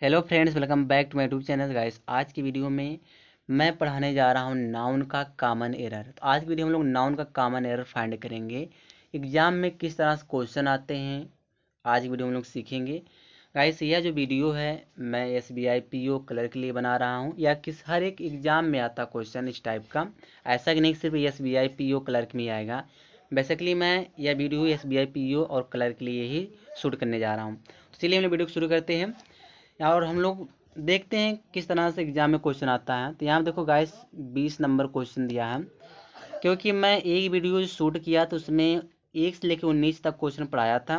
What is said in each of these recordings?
Hello friends, welcome back to my YouTube channel guys. आज की video में मैं पढ़ाने जा रहा हूँ नाउन का कॉमन एरर। तो आज की वीडियो में हम लोग नाउन का कॉमन एरर फाइंड करेंगे। एग्जाम में किस तरह से क्वेश्चन आते हैं आज की वीडियो में हम लोग सीखेंगे। गाइस यह जो वीडियो है मैं SBI PO क्लर्क के लिए बना रहा हूँ, या किस हर एक एग्जाम में आता क्वेश्चन इस टाइप का। ऐसा कि नहीं सिर्फ SBI PO क्लर्क में ही आएगा। बेसिकली मैं यह वीडियो SBI PO और क्लर्क के लिए ही शूट करने जा रहा हूँ। तो चलिए हम लोग वीडियो को शुरू करते हैं और हम लोग देखते हैं किस तरह से एग्जाम में क्वेश्चन आता है। तो यहाँ देखो गाइस 20 नंबर क्वेश्चन दिया है, क्योंकि मैं एक वीडियो शूट किया तो उसमें 1 से लेकर 19 तक क्वेश्चन पढ़ाया था।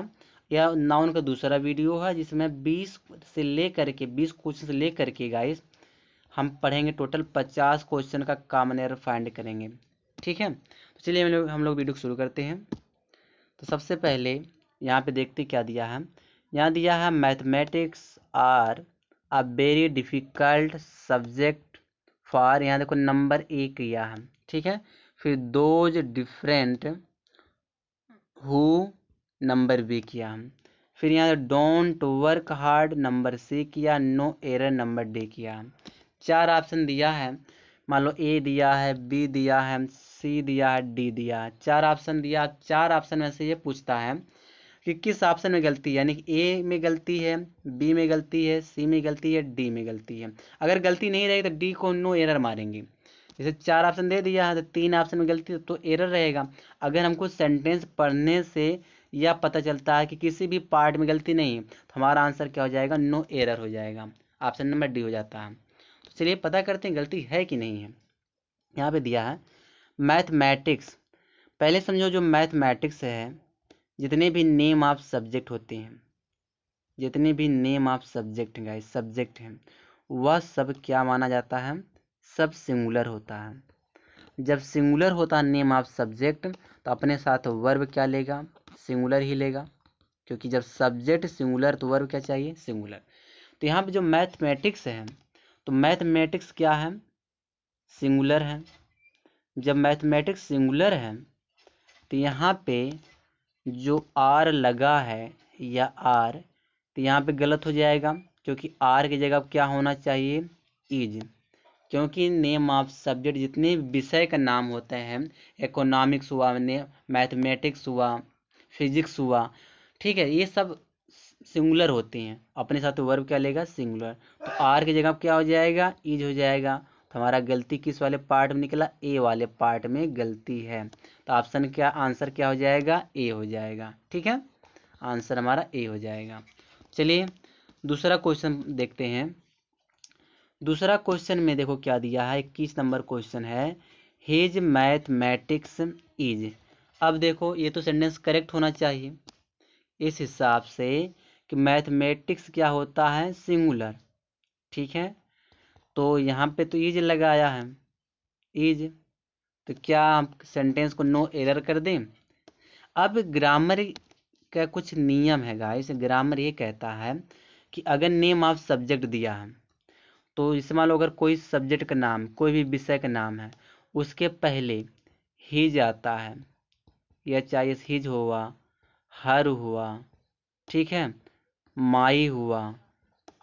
यह नाउन का दूसरा वीडियो है जिसमें 20 क्वेश्चन से लेकर के गाइस हम पढ़ेंगे। टोटल 50 क्वेश्चन का कॉमन एरर फाइंड करेंगे। ठीक है, तो चलिए हम लोग वीडियो शुरू करते हैं। तो सबसे पहले यहाँ पे देखते क्या दिया है। यहाँ दिया है mathematics are a very difficult subject for, यहाँ देखो नंबर 1 किया है। ठीक है, फिर those different who number B किया हम। फिर यहाँ don't work hard number C किया, नो एरर नंबर डी किया। 4 ऑप्शन दिया है, मान लो ए दिया है, बी दिया है, सी दिया है, डी दिया है। 4 ऑप्शन दिया। 4 ऑप्शन में से ये पूछता है कि किस ऑप्शन में गलती है, यानी कि ए में गलती है, बी में गलती है, सी में गलती है, डी में गलती है। अगर गलती नहीं रहेगी तो डी को नो एरर मारेंगे। जैसे 4 ऑप्शन दे दिया है तो 3 ऑप्शन में गलती तो एरर रहेगा। अगर हमको सेंटेंस पढ़ने से यह पता चलता है कि किसी भी पार्ट में गलती नहीं है तो हमारा आंसर क्या हो जाएगा, नो एरर हो जाएगा। ऑप्शन नंबर डी हो जाता है। तो चलिए पता करते हैं गलती है कि नहीं है। यहाँ पे दिया है मैथमेटिक्स। पहले समझो जो मैथमेटिक्स है, जितने भी नेम ऑफ सब्जेक्ट होते हैं, जितने भी नेम ऑफ सब्जेक्ट हैं गाइस, सब्जेक्ट हैं, वह सब क्या माना जाता है, सब सिंगुलर होता है। जब सिंगुलर होता है नेम ऑफ सब्जेक्ट तो अपने साथ वर्ब क्या लेगा, सिंगुलर ही लेगा, क्योंकि जब सब्जेक्ट सिंगुलर तो वर्ब क्या चाहिए, सिंगुलर। तो यहाँ पे जो मैथमेटिक्स है तो मैथमेटिक्स क्या है, सिंगुलर है। जब मैथमेटिक्स सिंगुलर है तो यहाँ पे जो आर लगा है या आर, तो यहाँ पे गलत हो जाएगा, क्योंकि आर की जगह क्या होना चाहिए, इज। क्योंकि नेम ऑफ सब्जेक्ट जितने विषय का नाम होते हैं, इकोनॉमिक्स हुआ, मैथमेटिक्स हुआ, फिजिक्स हुआ, ठीक है, ये सब सिंगुलर होते हैं। अपने साथ वर्ब क्या लेगा, सिंगुलर। तो आर की जगह क्या हो जाएगा, इज हो जाएगा। तो हमारा गलती किस वाले पार्ट में निकला, ए वाले पार्ट में गलती है। तो ऑप्शन क्या, आंसर क्या हो जाएगा, ए हो जाएगा। ठीक है, आंसर हमारा ए हो जाएगा। चलिए दूसरा क्वेश्चन देखते हैं। दूसरा क्वेश्चन में देखो क्या दिया है, 21 नंबर क्वेश्चन है, हिज मैथमेटिक्स इज। अब देखो ये तो सेंटेंस करेक्ट होना चाहिए इस हिसाब से कि मैथमेटिक्स क्या होता है, सिंगुलर। ठीक है, तो यहाँ पे तो इज लगाया है, इज। तो क्या हम सेंटेंस को नो एरर कर दें। अब ग्रामर का कुछ नियम है गाइस। ग्रामर ये कहता है कि अगर नेम ऑफ सब्जेक्ट दिया है तो जैसे मान लो अगर कोई सब्जेक्ट का नाम, कोई भी विषय का नाम है, उसके पहले हिज आता है, या चाहे हिज हुआ, हर हुआ, ठीक है, माई हुआ,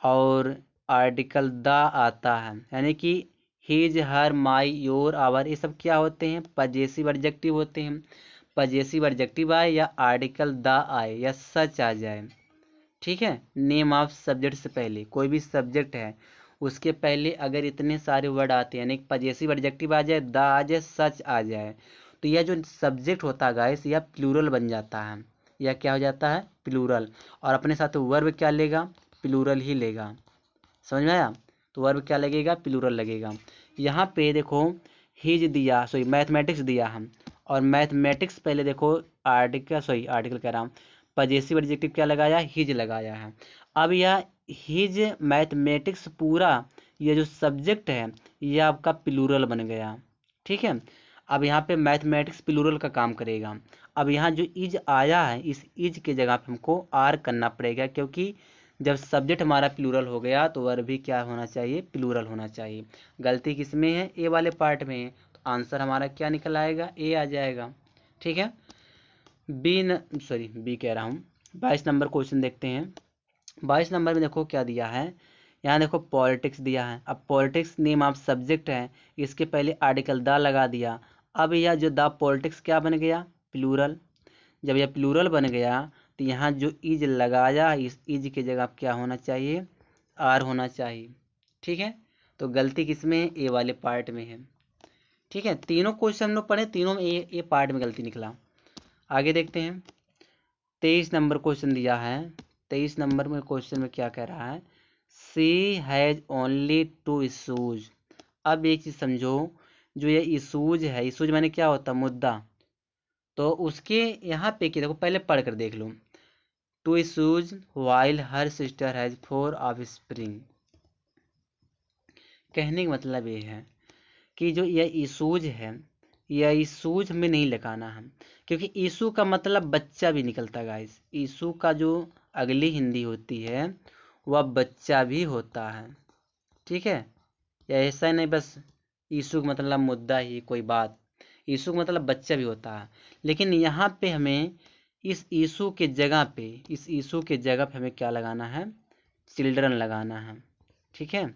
और आर्टिकल द आता है, यानी कि his, her, my, your, our, ये सब क्या होते हैं, पजेसिव एडजेक्टिव होते हैं। पजेसिव एडजेक्टिव आए या आर्टिकल द आए या सच आ जाए, ठीक है, नेम ऑफ सब्जेक्ट से पहले कोई भी सब्जेक्ट है उसके पहले अगर इतने सारे वर्ड आते हैं, यानी पजेसिव एडजेक्टिव आ जाए, द आ जाए, सच आ जाए, तो यह जो सब्जेक्ट होता है गाइस, यह प्लूरल बन जाता है। यह क्या हो जाता है, प्लूरल। और अपने साथ वर्ब क्या लेगा, प्लूरल ही लेगा। समझ में आया, तो वर्ब क्या लगेगा, प्लूरल लगेगा। यहाँ पे देखो हिज दिया, सॉरी मैथमेटिक्स दिया हम, और मैथमेटिक्स पहले देखो आर्टिकल कह रहा हूँ, पजेसिव एडजेक्टिव क्या लगाया, हिज लगाया है। अब यह हिज मैथमेटिक्स पूरा ये जो सब्जेक्ट है ये आपका प्लूरल बन गया। ठीक है, अब यहाँ पे मैथमेटिक्स प्लूरल का काम करेगा। अब यहाँ जो इज आया है, इस इज के जगह पे हमको आर करना पड़ेगा, क्योंकि जब सब्जेक्ट हमारा प्लूरल हो गया तो वर्ब भी क्या होना चाहिए, प्लूरल होना चाहिए। गलती किस में है, ए वाले पार्ट में है, तो आंसर हमारा क्या निकल आएगा, ए आ जाएगा। ठीक है, बी कह रहा हूँ। 22 नंबर क्वेश्चन देखते हैं। 22 नंबर में देखो क्या दिया है, यहाँ देखो पॉलिटिक्स दिया है, अब पॉलिटिक्स नेम ऑफ सब्जेक्ट है, इसके पहले आर्टिकल द लगा दिया। अब यह जो द पॉलिटिक्स क्या बन गया, प्लूरल। जब यह प्लूरल बन गया तो यहाँ जो इज लगाया, इस इज की जगह क्या होना चाहिए, आर होना चाहिए। ठीक है, तो गलती किसमें है, ए वाले पार्ट में है। ठीक है, तीनों क्वेश्चन हम लोग पढ़े, तीनों में ए पार्ट में गलती निकला। आगे देखते हैं, 23 नंबर क्वेश्चन दिया है। 23 नंबर में क्वेश्चन में क्या कह रहा है, सी हैज ओनली 2 इशूज। अब एक चीज समझो, जो ये इशूज है, इशूज माने क्या होता है, मुद्दा। तो उसके यहाँ पे क्या, देखो पहले पढ़ कर देख लो। 2 issues while her sister has 4 of spring. कहने का मतलब ये है कि जो यह इशूज है, यह इशूज में नहीं लगाना है, क्योंकि इशू का मतलब बच्चा भी निकलता है गाइस। इशू का जो अगली हिंदी होती है वह बच्चा भी होता है। ठीक है, या ऐसा नहीं बस इशू का मतलब मुद्दा ही कोई बात, इशू का मतलब बच्चा भी होता है। लेकिन यहाँ पे हमें इस इशू के जगह पे, इस इशू के जगह पे हमें क्या लगाना है, चिल्ड्रन लगाना है। ठीक है,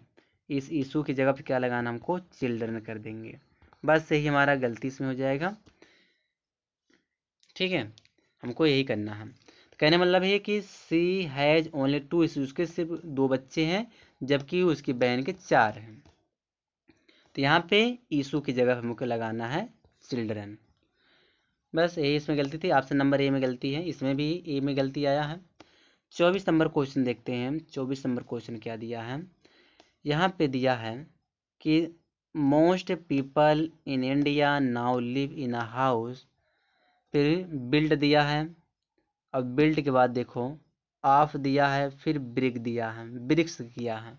इस इशू की जगह पे क्या लगाना, हमको चिल्ड्रन कर देंगे, बस यही हमारा गलती इसमें हो जाएगा। ठीक है, हमको यही करना है। तो कहने मतलब है कि सी हैज ओनली 2 इशूज, उसके सिर्फ 2 बच्चे हैं, जबकि उसकी बहन के 4 हैं। तो यहाँ पे इशू की जगह हमको लगाना है चिल्ड्रन, बस यही इसमें गलती थी। ऑप्शन नंबर ए में गलती है, इसमें भी ए में गलती आया है। 24 नंबर क्वेश्चन देखते हैं। 24 नंबर क्वेश्चन क्या दिया है, यहाँ पे दिया है कि most people in India now live in a house, फिर बिल्ड दिया है। अब बिल्ड के बाद देखो ऑफ दिया है, फिर ब्रिक दिया है, ब्रिक्स किया है।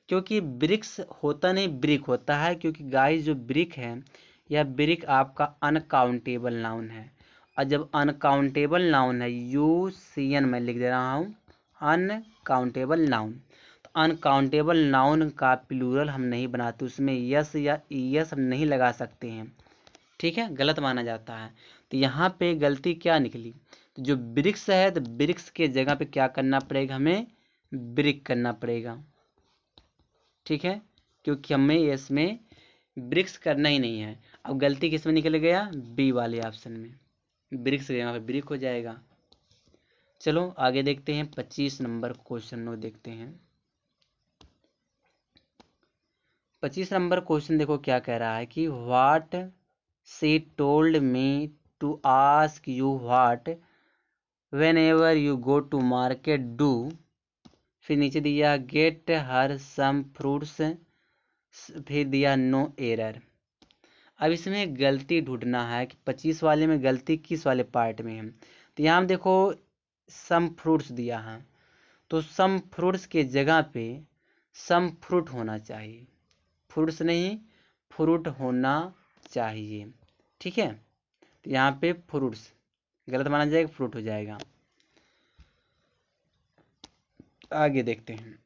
क्योंकि ब्रिक्स होता नहीं, ब्रिक होता है, क्योंकि गाइस जो ब्रिक है, यह ब्रिक आपका अनकाउंटेबल नाउन है। और जब अनकाउंटेबल नाउन है, UCN मैं लिख दे रहा हूँ, अनकाउंटेबल नाउन। तो अनकाउंटेबल नाउन का प्लूरल हम नहीं बनाते, उसमें यस या ईएस हम नहीं लगा सकते हैं। ठीक है, गलत माना जाता है। तो यहाँ पे गलती क्या निकली, तो जो ब्रिक्स है, तो ब्रिक्स के जगह पे क्या करना पड़ेगा, हमें ब्रिक करना पड़ेगा। ठीक है, क्योंकि हमें इसमें ब्रिक्स करना ही नहीं है। अब गलती किस में निकल गया, बी वाले ऑप्शन में, ब्रिक्स यहाँ पे ब्रिक हो जाएगा। चलो आगे देखते हैं, 25 नंबर क्वेश्चन को देखते हैं। 25 नंबर क्वेश्चन देखो क्या कह रहा है कि what she told me to ask you what whenever you go to market do, फिर नीचे दिया गेट हर सम फ्रूट्स, फिर दिया नो एरर। अब इसमें गलती ढूंढना है कि 25 वाले में गलती किस वाले पार्ट में है। तो यहाँ देखो सम फ्रूट्स दिया है, तो सम फ्रूट्स के जगह पे सम फ्रूट होना चाहिए, फ्रूट्स नहीं फ्रूट होना चाहिए। ठीक है, तो यहाँ पे फ्रूट्स गलत माना जाएगा, फ्रूट हो जाएगा। आगे देखते हैं।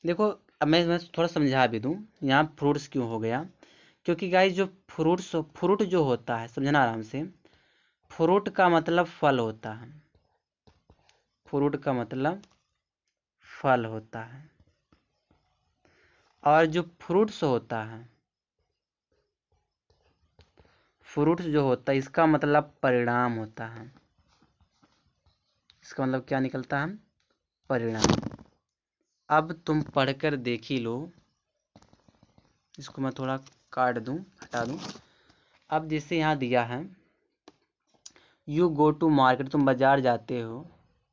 देखो अब मैं थोड़ा समझा भी दूं, यहाँ फ्रूट्स क्यों हो गया, क्योंकि गाइस जो फ्रूट जो होता है, समझना आराम से, फ्रूट का मतलब फल होता है, फ्रूट का मतलब फल होता है। और जो फ्रूट्स होता है, फ्रूट्स जो होता है, इसका मतलब परिणाम होता है। इसका मतलब क्या निकलता है, परिणाम। अब तुम पढ़कर देख ही लो, इसको मैं थोड़ा काट दूं, हटा दूं। अब जैसे यहाँ दिया है यू गो टू मार्केट, तुम बाजार जाते हो,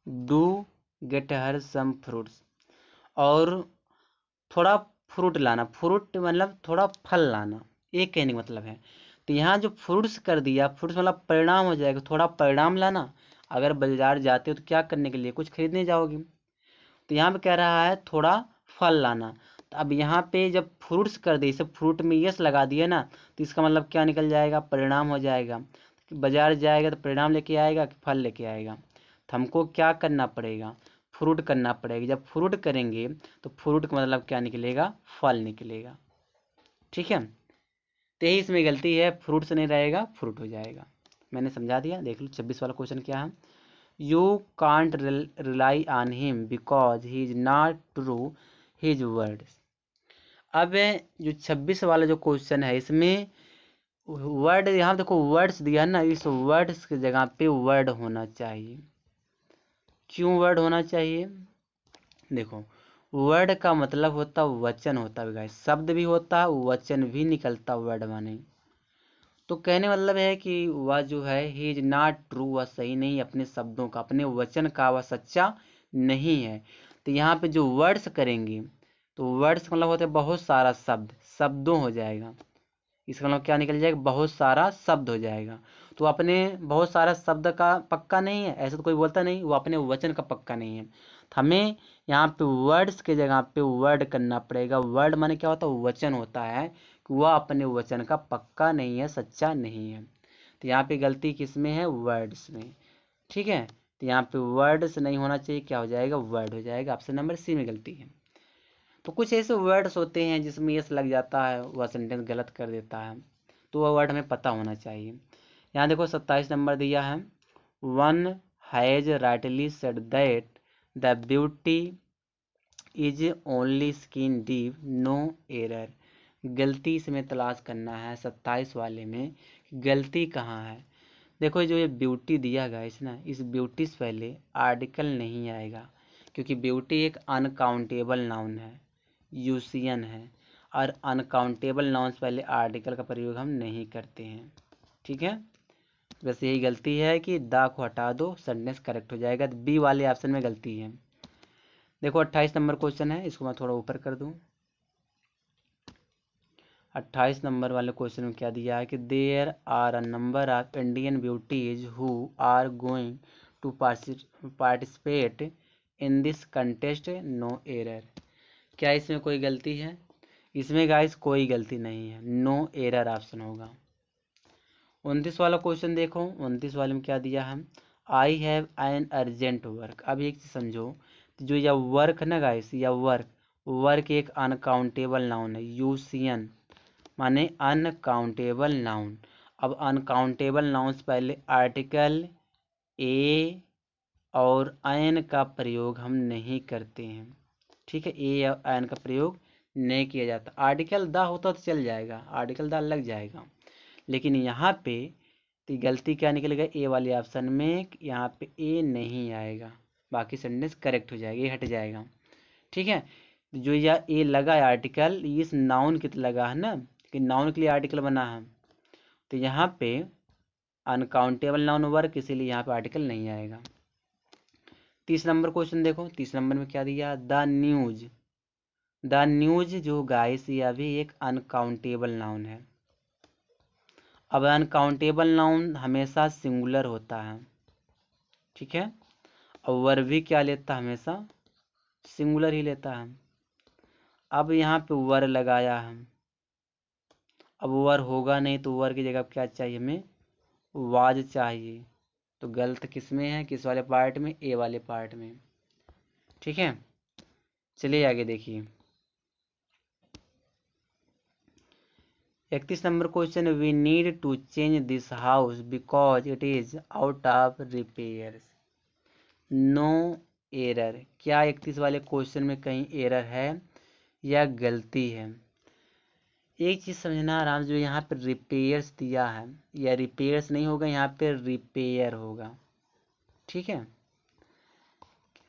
do get her some fruits, और थोड़ा फ्रूट लाना, फ्रूट मतलब थोड़ा फल लाना, एक कहने का मतलब है। तो यहाँ जो फ्रूट्स कर दिया, फ्रूट्स मतलब परिणाम हो जाएगा, थोड़ा परिणाम लाना। अगर बाजार जाते हो तो क्या करने के लिए, कुछ खरीदने जाओगे। तो यहाँ पे कह रहा है थोड़ा फल लाना। तो अब यहाँ पे जब फ्रूट्स कर दी, सब फ्रूट में यस लगा दिया ना, तो इसका मतलब क्या निकल जाएगा, परिणाम हो जाएगा। बाजार जाएगा तो परिणाम लेके आएगा कि फल लेके आएगा, तो हमको क्या करना पड़ेगा, फ्रूट करना पड़ेगा। जब फ्रूट करेंगे तो फ्रूट का मतलब क्या निकलेगा, फल निकलेगा। ठीक है, तो यही इसमें गलती है, फ्रूट से नहीं रहेगा, फ्रूट हो जाएगा। मैंने समझा दिया, देख लो 26 वाला क्वेश्चन क्या है। You can't rely on him because he is not true his words. अब जो 26 वाला जो क्वेश्चन है इसमें वर्ड, यहाँ देखो वर्ड्स दिया है ना, इस वर्ड्स की जगह पे वर्ड होना चाहिए। क्यों वर्ड होना चाहिए? देखो वर्ड का मतलब होता वचन होता है गाइस, शब्द भी होता है वचन भी निकलता वर्ड माने। तो कहने मतलब है कि वह जो है ही इज नॉट ट्रू, वह सही नहीं अपने शब्दों का, अपने वचन का वह सच्चा नहीं है। तो यहाँ पे जो वर्ड्स करेंगे तो वर्ड्स मतलब होते हैं बहुत सारा शब्द, शब्दों हो जाएगा। इसका मतलब क्या निकल जाएगा? बहुत सारा शब्द हो जाएगा। तो अपने बहुत सारा शब्द का पक्का नहीं है, ऐसा तो कोई बोलता नहीं, वो अपने वचन का पक्का नहीं है। तो हमें यहाँ पे वर्ड्स के जगह पे वर्ड करना पड़ेगा। वर्ड माने क्या होता है? वचन होता है कि वह अपने वचन का पक्का नहीं है, सच्चा नहीं है। तो यहाँ पे गलती किस में है? वर्ड्स में। ठीक है, तो यहाँ पे वर्ड्स नहीं होना चाहिए, क्या हो जाएगा? वर्ड हो जाएगा। ऑप्शन नंबर सी में गलती है। तो कुछ ऐसे वर्ड्स होते हैं जिसमें यस लग जाता है, वह सेंटेंस गलत कर देता है, तो वह वर्ड हमें पता होना चाहिए। यहाँ देखो 27 नंबर दिया है, one has rightly said that the beauty is only skin deep, no error. गलती इसमें तलाश करना है 27 वाले में, गलती कहाँ है। देखो जो ये ब्यूटी दिया गया इस ना, इस ब्यूटी से पहले आर्टिकल नहीं आएगा, क्योंकि ब्यूटी एक अनकाउंटेबल नाउन है, यूसियन है, और अनकाउंटेबल नाउन से पहले आर्टिकल का प्रयोग हम नहीं करते हैं। ठीक है, बस यही गलती है कि द को हटा दो, सेंटेंस करेक्ट हो जाएगा। तो बी वाले ऑप्शन में गलती है। देखो 28 नंबर क्वेश्चन है, इसको मैं थोड़ा ऊपर कर दूं। 28 नंबर वाले क्वेश्चन में क्या दिया है कि there are a number of Indian beauties who are going to participate in this contest, no error. क्या इसमें कोई गलती है? इसमें गाइस कोई गलती नहीं है, नो एरर ऑप्शन होगा। 29 वाला क्वेश्चन देखो, 29 वाले में क्या दिया है, I have an urgent work. अब एक चीज समझो, जो यह वर्क ना गाइस, यह वर्क, वर्क एक अनकाउंटेबल नाउन है, यूसियन माने अनकाउंटेबल नाउन। अब अनकाउंटेबल नाउन से पहले आर्टिकल ए और एन का प्रयोग हम नहीं करते हैं। ठीक है, ए या एन का प्रयोग नहीं किया जाता। आर्टिकल द होता तो चल जाएगा, आर्टिकल द लग जाएगा, लेकिन यहाँ पे तो गलती क्या निकलेगा? ए वाले ऑप्शन में यहाँ पे ए नहीं आएगा, बाकी सेंटेंस करेक्ट हो जाएगा, ये हट जाएगा। ठीक है, जो यह ए लगा है आर्टिकल, इस नाउन के लगा है ना, कि नाउन के लिए आर्टिकल बना है, तो यहाँ पे अनकाउंटेबल नाउन वर्क, इसीलिए यहाँ पे आर्टिकल नहीं आएगा। 30 नंबर क्वेश्चन देखो, 30 नंबर में क्या दिया, द न्यूज। द न्यूज जो गाइस यह भी एक अनकाउंटेबल नाउन है। अब अनकाउंटेबल नाउन हमेशा सिंगुलर होता है। ठीक है, और वर्ब भी क्या लेता है? हमेशा सिंगुलर ही लेता है। अब यहाँ पे वर लगाया है, अब वर होगा नहीं, तो वर की जगह क्या चाहिए? हमें वाज चाहिए। तो गलत किस में है? किस वाले पार्ट में? ए वाले पार्ट में। ठीक है, चलिए आगे देखिए 31 number question, we need to change this house because it is out of repair, no error. क्या 31 वाले क्वेश्चन में कहीं एरर है या गलती है? एक चीज समझना आराम, जो यहाँ पे रिपेयर्स दिया है, या रिपेयर्स नहीं होगा, यहाँ पे रिपेयर होगा। ठीक है,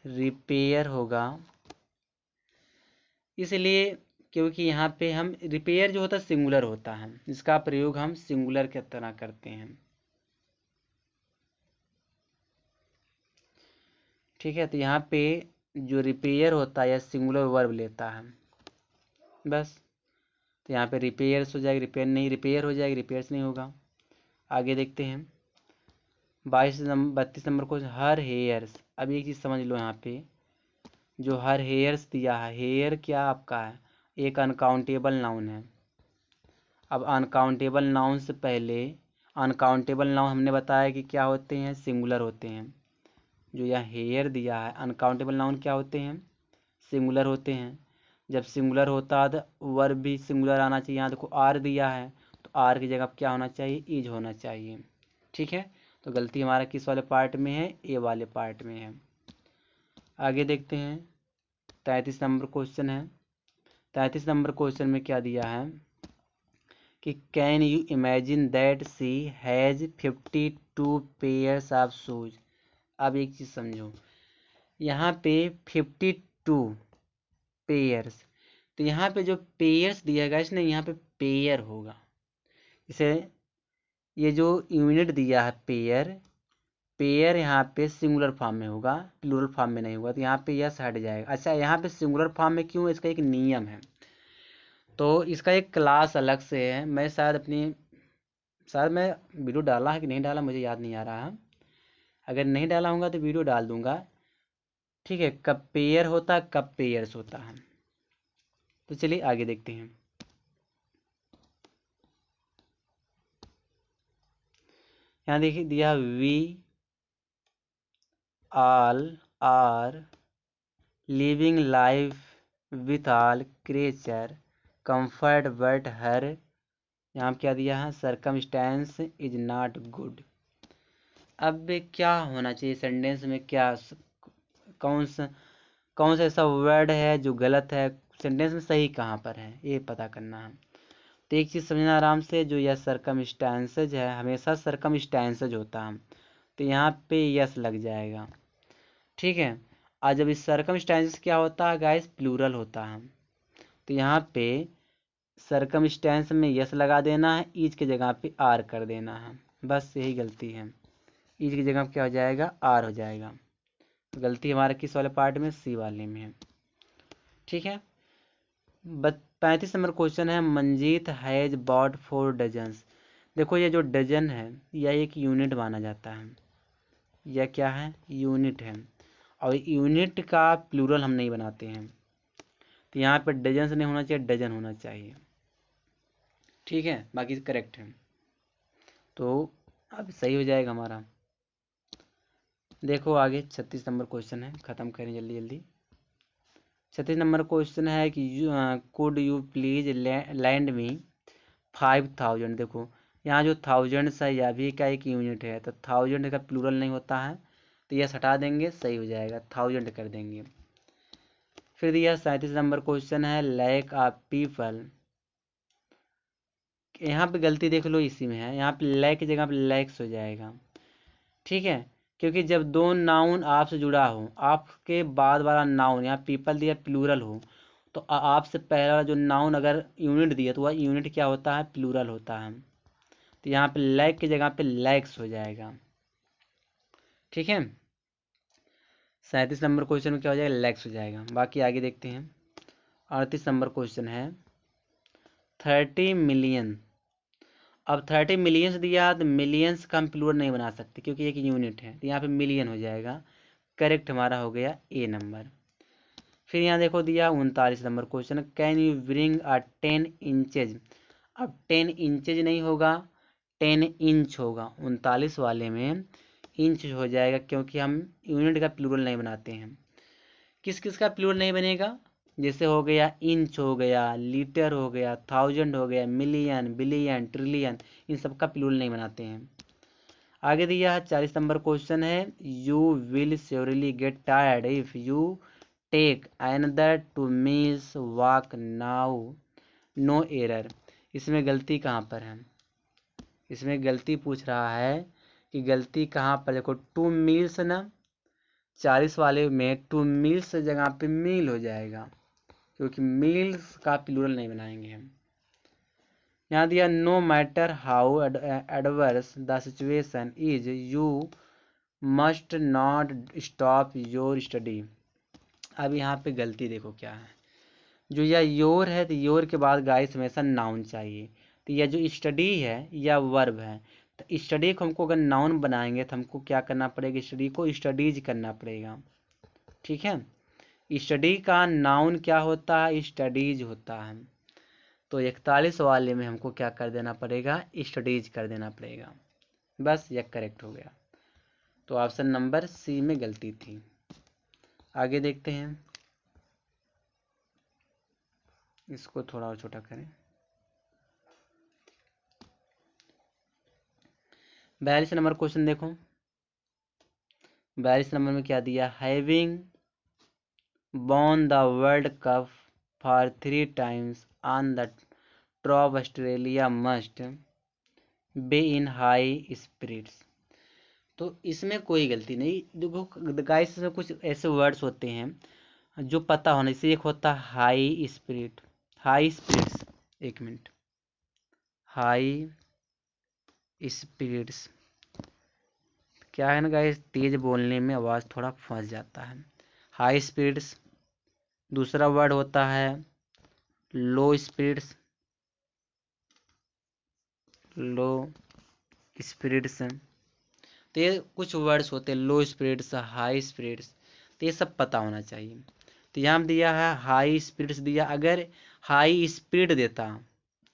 रिपेयर होगा, इसलिए क्योंकि यहाँ पे हम रिपेयर जो होता है सिंगुलर होता है, इसका प्रयोग हम सिंगुलर की तरह करते हैं। ठीक है, तो यहाँ पे जो रिपेयर होता है या सिंगुलर वर्ब लेता है बस। तो यहाँ पे रिपेयर्स हो जाएगा, रिपेयर नहीं, रिपेयर हो जाएगा, रिपेयर्स नहीं होगा। आगे देखते हैं 32 नंबर को, हर हेयर्स। अब एक चीज़ समझ लो, यहाँ पे जो हर हेयर्स दिया है, हेयर क्या आपका है? एक अनकाउंटेबल नाउन है। अब अनकाउंटेबल नाउन से पहले, अनकाउंटेबल नाउन हमने बताया कि क्या होते हैं? सिंगुलर होते हैं। जो यहाँ हेयर दिया है, अनकाउंटेबल नाउन क्या होते हैं? सिंगुलर होते हैं। जब सिंगुलर होता है तो वर्ब भी सिंगुलर आना चाहिए। यहाँ देखो आर दिया है, तो आर की जगह क्या होना चाहिए? इज होना चाहिए। ठीक है, तो गलती हमारा किस वाले पार्ट में है, ए वाले पार्ट में है। आगे देखते हैं 33 नंबर क्वेश्चन है। 33 नंबर क्वेश्चन में क्या दिया है कि can you imagine that she has 52 pairs of shoes. अब एक चीज़ समझो, यहाँ पे 52 पेयर्स, तो यहाँ पे जो पेयर्स दिया गया इसने यहाँ पे पेयर होगा। इसे ये जो यूनिट दिया है पेयर, पेयर यहाँ पे सिंगुलर फॉर्म में होगा, प्लूरल फॉर्म में नहीं होगा, तो यहाँ पे यस हट जाएगा। अच्छा, यहाँ पे सिंगुलर फॉर्म में क्यों, इसका एक नियम है, तो इसका एक क्लास अलग से है। मैं शायद मैं वीडियो डाला है कि नहीं डाला मुझे याद नहीं आ रहा है। अगर नहीं डाला होगा तो वीडियो डाल दूंगा, ठीक है, कब पेयर होता है कब पेयर्स होता है। तो चलिए आगे देखते हैं। यहाँ देखिए दिया we all are living life with all creature comfort but हर, यहाँ क्या दिया है, सरकमस्टेंस इज नॉट गुड। अब क्या होना चाहिए सेंटेंस में, क्या कौन सा ऐसा वर्ड है जो गलत है, सेंटेंस में सही कहाँ पर है, ये पता करना है। तो एक चीज़ समझना आराम से, जो यह सरकमस्टेंसेज है हमेशा सरकमस्टेंसेज होता है, तो यहाँ पे यस लग जाएगा, ठीक है। और जब इस सरकमस्टेंसेज क्या होता है गाइस, प्लूरल होता है, तो यहाँ पे सरकमस्टेंस में यस लगा देना है, ईच की जगह पे आर कर देना है, बस यही गलती है। ईच की जगह क्या हो जाएगा, आर हो जाएगा। तो गलती हमारे किस वाले पार्ट में, सी वाले में है, ठीक है। 35 नंबर क्वेश्चन है, मंजीत हैज बॉट 4 डजन्स। देखो ये जो डजन है यह एक यूनिट माना जाता है, यह क्या है, यूनिट है, और यूनिट का प्लूरल हम नहीं बनाते हैं, तो यहाँ पे डजन नहीं होना चाहिए, डजन होना चाहिए, ठीक है, बाकी करेक्ट है। तो अब सही हो जाएगा हमारा। देखो आगे 36 नंबर क्वेश्चन है, ख़त्म करें जल्दी जल्दी। 36 नंबर क्वेश्चन है कि कुड यू प्लीज लैंड मी 5000। देखो यहाँ जो थाउजेंड्स है यह भी का एक यूनिट है, तो थाउजेंड का प्लूरल नहीं होता है, तो यह हटा देंगे, सही हो जाएगा, थाउजेंड कर देंगे। फिर यह 37 नंबर क्वेश्चन है, लैक ऑफ पीपल। यहाँ पे गलती देख लो, इसी में है, यहाँ पे लैक की जगह पे लैक्स हो जाएगा, ठीक है, क्योंकि जब दो नाउन आपसे जुड़ा हो, आपके बाद वाला नाउन यहाँ पीपल दिया प्लूरल हो, तो आपसे पहला वाला जो नाउन अगर यूनिट दिया तो वह यूनिट क्या होता है, प्लूरल होता है, तो यहाँ पे लैक की जगह पे लैक्स हो जाएगा, ठीक है। 37 नंबर क्वेश्चन में क्या हो जाएगा, लैक्स हो जाएगा। बाकी आगे देखते हैं। 38 नंबर क्वेश्चन है 30 मिलियन। अब 30 मिलियंस दिया तो मिलियंस का हम प्लूरल नहीं बना सकते क्योंकि एक यूनिट है, तो यहाँ पे मिलियन हो जाएगा, करेक्ट हमारा हो गया ए नंबर। फिर यहाँ देखो दिया 39 number question, can you bring a 10 inches. अब 10 इंचेज नहीं होगा, 10 इंच होगा, 39 वाले में इंच हो जाएगा क्योंकि हम यूनिट का प्लूरल नहीं बनाते हैं। किस किस का प्लूरल नहीं बनेगा, जैसे हो गया इंच, हो गया लीटर, हो गया थाउजेंड, हो गया मिलियन, बिलियन, ट्रिलियन, इन सब का प्लूरल नहीं बनाते हैं। आगे दिया है 40 नंबर क्वेश्चन है, you will surely get tired if you take another two miles walk now no error. इसमें गलती कहाँ पर है, इसमें गलती पूछ रहा है कि गलती कहाँ पर, देखो 2 मील्स ना, 40 वाले में 2 मील्स जगह पे मील हो जाएगा क्योंकि मील्स का प्लूरल नहीं बनाएंगे हम। यहाँ दिया no matter how adverse the situation is you must not stop your study. अब यहाँ पे गलती देखो क्या है, जो यह योर है तो योर के बाद गाइस हमेशा नाउन चाहिए, तो यह जो स्टडी है यह वर्ब है, तो स्टडी को हमको अगर नाउन बनाएंगे तो हमको क्या करना पड़ेगा, स्टडी को स्टडीज करना पड़ेगा, ठीक है। स्टडी का नाउन क्या होता है, स्टडीज होता है, तो 41 वाले में हमको क्या कर देना पड़ेगा, स्टडीज कर देना पड़ेगा, बस यह करेक्ट हो गया। तो ऑप्शन नंबर सी में गलती थी। आगे देखते हैं, इसको थोड़ा और छोटा करें। 42 नंबर क्वेश्चन देखो। 42 नंबर में क्या दिया, having won the World Cup for 3 times on the top, Australia must be in high spirits। तो इसमें कोई गलती नहीं। देखो गाइस, इसमें कुछ ऐसे वर्ड्स होते हैं जो पता होने से। एक होता है हाई स्पिरिट, हाई स्पिरिट्स, एक मिनट, हाई स्पिरिट्स क्या है ना गाइस, तेज बोलने में आवाज़ थोड़ा फंस जाता है। High spirits. दूसरा वर्ड होता है लो स्पिरिट्स, लो स्पिरिट्स। तो ये कुछ वर्ड्स होते हैं, लो स्पिरिट्स, हाई स्पिरिट्स, तो ये सब पता होना चाहिए। तो यहाँ दिया है हाई स्पिरिट्स दिया। अगर हाई स्पिरिट देता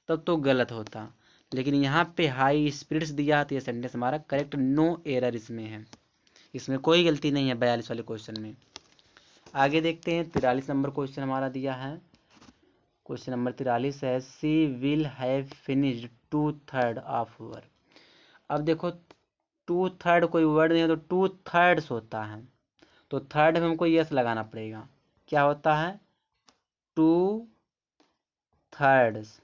तब तो गलत होता, लेकिन यहाँ पे हाई स्पिरिट्स दिया तो ये सेंटेंस हमारा करेक्ट, नो एरर इसमें है, इसमें कोई गलती नहीं है 42 वाले क्वेश्चन में। आगे देखते हैं 43 नंबर क्वेश्चन हमारा दिया है। क्वेश्चन नंबर 43 है, she will have finished 2/3 of work. अब देखो 2/3 कोई वर्ड नहीं है तो 2/3 होता है, तो थर्ड में हमको यस लगाना पड़ेगा। क्या होता है, 2/3,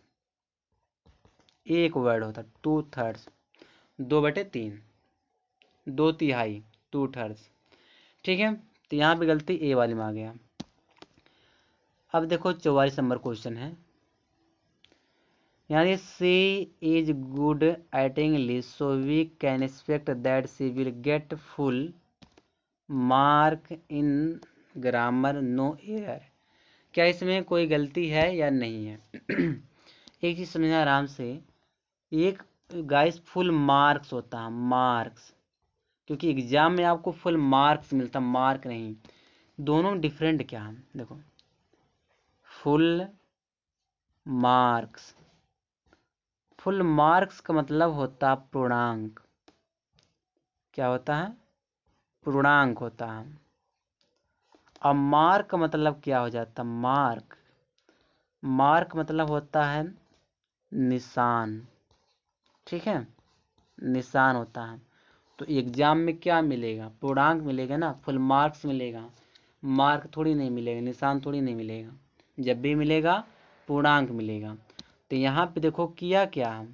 एक वर्ड होता है 2/3, 2/3, 2/3, 2/3। ठीक है, तो यहाँ पे गलती ए वाली में आ गया। अब देखो 44 नंबर क्वेश्चन है, यानी she is good at English so we can expect that she will get full mark in grammar no error. क्या इसमें कोई गलती है या नहीं है? एक चीज समझना आराम से। एक गाइस फुल मार्क्स होता है, मार्क्स, क्योंकि एग्जाम में आपको फुल मार्क्स मिलता, मार्क नहीं। दोनों डिफरेंट क्या है, देखो फुल मार्क्स, फुल मार्क्स का मतलब होता है पूर्णांक। क्या होता है, पूर्णांक होता है। अब मार्क का मतलब क्या हो जाता है, मार्क, मार्क मतलब होता है निशान। ठीक है, निशान होता है। तो एग्जाम में क्या मिलेगा, पूर्णांक मिलेगा ना, फुल मार्क्स मिलेगा, मार्क थोड़ी नहीं मिलेगा, निशान थोड़ी नहीं मिलेगा। जब भी मिलेगा पूर्णांक मिलेगा। तो यहाँ पे देखो किया क्या,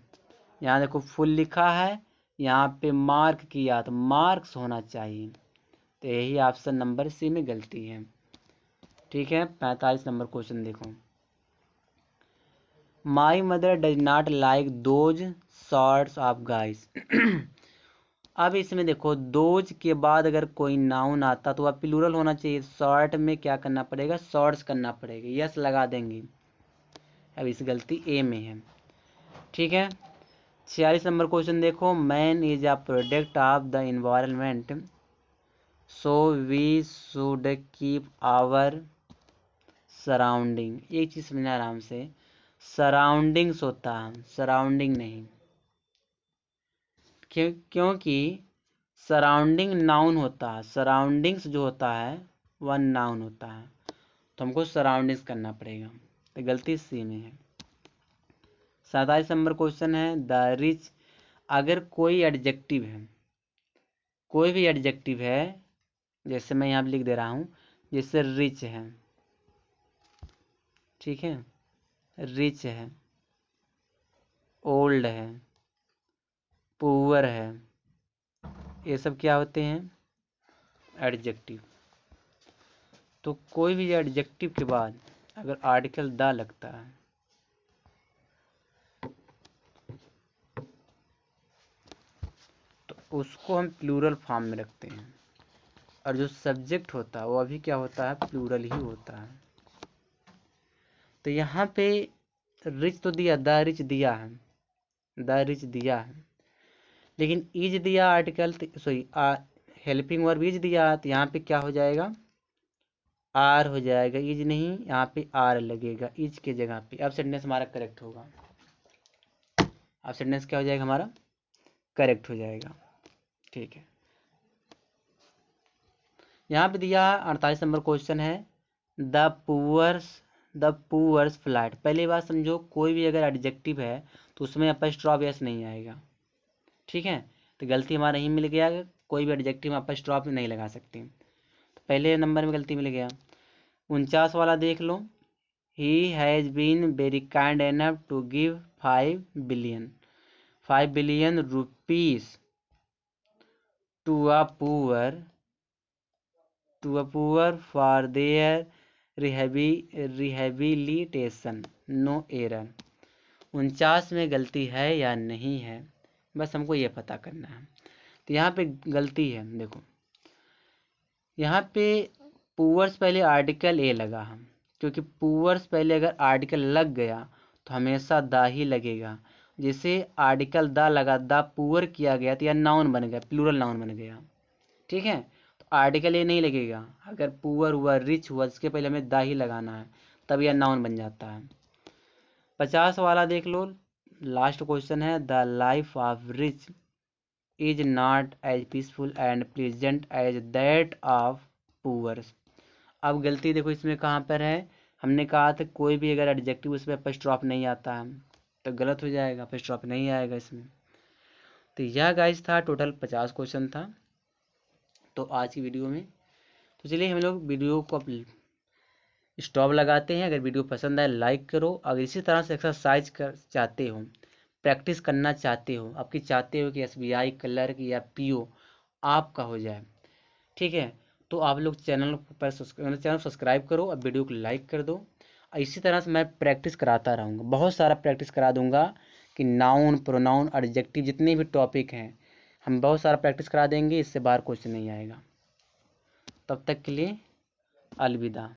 यहाँ देखो फुल लिखा है, यहाँ पे मार्क किया तो मार्क्स होना चाहिए। तो यही ऑप्शन नंबर सी में गलती है। ठीक है, 45 नंबर क्वेश्चन देखो, my mother does not like those shorts of guys. अब इसमें देखो दोज के बाद अगर कोई नाउन आता तो वह प्लूरल होना चाहिए। शॉर्ट में क्या करना पड़ेगा, शॉर्ट्स करना पड़ेगा, यस लगा देंगे। अब इस गलती ए में है। ठीक है, 46 नंबर क्वेश्चन देखो, man is a product of the environment so we should keep our surrounding. एक चीज समझना आराम से, सराउंडिंग्स होता है, सराउंडिंग नहीं। क्योंकि सराउंडिंग नाउन होता है, सराउंडिंग्स जो होता है वह नाउन होता है, तो हमको सराउंडिंग्स करना पड़ेगा। तो गलती सी में है। 47 नंबर क्वेश्चन है, द रिच। अगर कोई एडजेक्टिव है, कोई भी एडजेक्टिव है, जैसे मैं यहाँ लिख दे रहा हूँ, जैसे रिच है, ठीक है, रिच है, ओल्ड है, पुअर है, ये सब क्या होते हैं, एडजेक्टिव। तो कोई भी एडजेक्टिव के बाद अगर आर्टिकल द लगता है तो उसको हम प्लूरल फॉर्म में रखते हैं, और जो सब्जेक्ट होता है वो अभी क्या होता है, प्लूरल ही होता है। तो यहाँ पे रिच तो दिया, द रिच दिया है, द रिच दिया है, लेकिन इज दिया article, sorry helping verb is दिया, तो यहाँ पे क्या हो जाएगा, आर हो जाएगा, इज नहीं, यहाँ पे आर लगेगा इज के जगह पे। अब सेंटेंस हमारा करेक्ट होगा, अब सेंटेंस क्या हो जाएगा हमारा, करेक्ट हो जाएगा। ठीक है, यहाँ पे दिया 48 नंबर क्वेश्चन है, द पुअर्स फ्लैट। पहली बात समझो, कोई भी अगर एडजेक्टिव है तो उसमें अपस्ट्रॉफ एस नहीं आएगा। ठीक है, तो गलती हमारा यही मिल गया, कोई भी एडजेक्टिव आप स्टॉप नहीं लगा सकते। तो पहले नंबर में गलती मिल गया। 49 वाला देख लो, he has been very kind enough to give 5 billion rupees to a poor for their rehabilitation. No error. 49 में गलती है या नहीं है, बस हमको ये पता करना है। तो यहाँ पे गलती है, देखो यहाँ पे पुअर्स पहले आर्टिकल ए लगा हम, क्योंकि पुअर्स पहले अगर आर्टिकल लग गया तो हमेशा दा ही लगेगा। जैसे आर्टिकल दा लगा, दा पुअर किया गया तो यह नाउन बन गया, प्लूरल नाउन बन गया। ठीक है, तो आर्टिकल ए नहीं लगेगा। अगर पुअर हुआ, रिच हुआ, इसके पहले हमें दा ही लगाना है, तब यह नाउन बन जाता है। 50 वाला देख लो, लास्ट क्वेश्चन है, the life of rich is not as peaceful and pleasant as that of poors. अब गलती देखो इसमें कहाँ पर है, हमने कहा था कोई भी अगर एडजेक्टिव उसमें अपस्ट्रॉफ नहीं आता है तो गलत हो जाएगा, अपस्ट्रॉफ नहीं आएगा इसमें। तो यह गाइस था, टोटल 50 क्वेश्चन था तो आज की वीडियो में। तो चलिए हम लोग वीडियो को स्टॉप लगाते हैं। अगर वीडियो पसंद आए लाइक करो। अगर इसी तरह से एक्सरसाइज कर चाहते हो, प्रैक्टिस करना चाहते हो, आपकी चाहते हो कि SBI क्लर्क या PO आपका हो जाए, ठीक है, तो आप लोग चैनल सब्सक्राइब करो और वीडियो को लाइक कर दो। इसी तरह से मैं प्रैक्टिस कराता रहूँगा, बहुत सारा प्रैक्टिस करा दूंगा कि नाउन, प्रोनाउन, एडजेक्टिव जितने भी टॉपिक हैं हम बहुत सारा प्रैक्टिस करा देंगे, इससे बाहर क्वेश्चन नहीं आएगा। तब तक के लिए अलविदा।